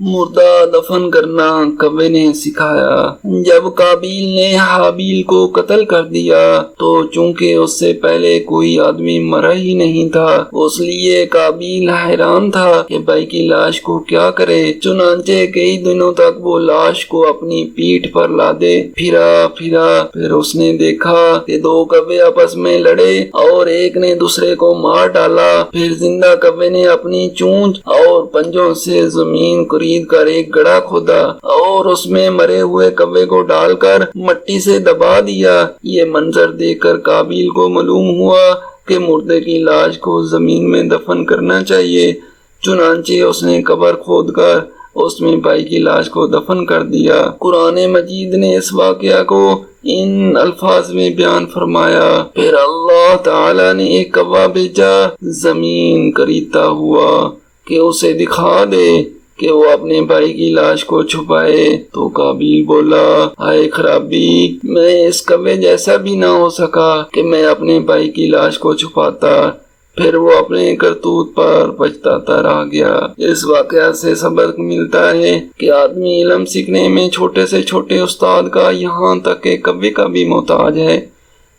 مردہ دفن کرنا کوے نے سکھایا۔ جب قابیل نے حابیل کو قتل کر دیا تو چونکہ اس سے پہلے کوئی آدمی مرا ہی نہیں تھا، اس لیے قابیل حیران تھا کہ بھائی کی لاش کو کیا کرے۔ چنانچہ کئی دنوں تک وہ لاش کو اپنی پیٹھ پر لادے پھرا۔ پھر اس نے دیکھا کہ دو کوے آپس میں لڑے اور ایک نے دوسرے کو مار ڈالا۔ پھر زندہ کوے نے اپنی چونچ اور پنجوں سے زمین کرید کر ایک گڑھا کھودا اور اس میں مرے ہوئے کوے کو ڈال کر مٹی سے دبا دیا۔ یہ منظر دیکھ کر قابیل کو معلوم ہوا کہ مردے کی لاش کو زمین میں دفن کرنا چاہیے۔ چنانچہ اس نے قبر کھود کر اس میں بھائی کی لاش کو دفن کر دیا۔ قرآن مجید نے اس واقعہ کو ان الفاظ میں بیان فرمایا، پھر اللہ تعالی نے ایک کوا بھیجا زمین کریدتا ہوا کہ اسے دکھا دے کہ وہ اپنے بھائی کی لاش کو چھپائے۔ تو قابیل بولا، ہائے خرابی، میں اس کوے جیسا بھی نہ ہو سکا کہ میں اپنے بھائی کی لاش کو چھپاتا۔ پھر وہ اپنے کرتوت پر پچھتاتا رہ گیا۔ اس واقعہ سے سبق ملتا ہے کہ آدمی علم سیکھنے میں چھوٹے سے چھوٹے استاد کا یہاں تک کہ کوے کا بھی محتاج ہے۔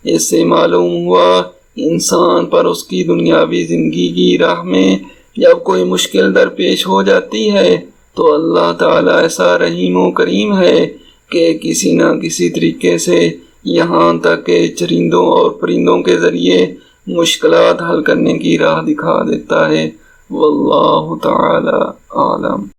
اس سے معلوم ہوا انسان پر اس کی دنیاوی زندگی کی راہ میں جب کوئی مشکل درپیش ہو جاتی ہے تو اللہ تعالیٰ ایسا رحیم و کریم ہے کہ کسی نہ کسی طریقے سے یہاں تک کہ چرندوں اور پرندوں کے ذریعے مشکلات حل کرنے کی راہ دکھا دیتا ہے۔ واللہ تعالی عالم۔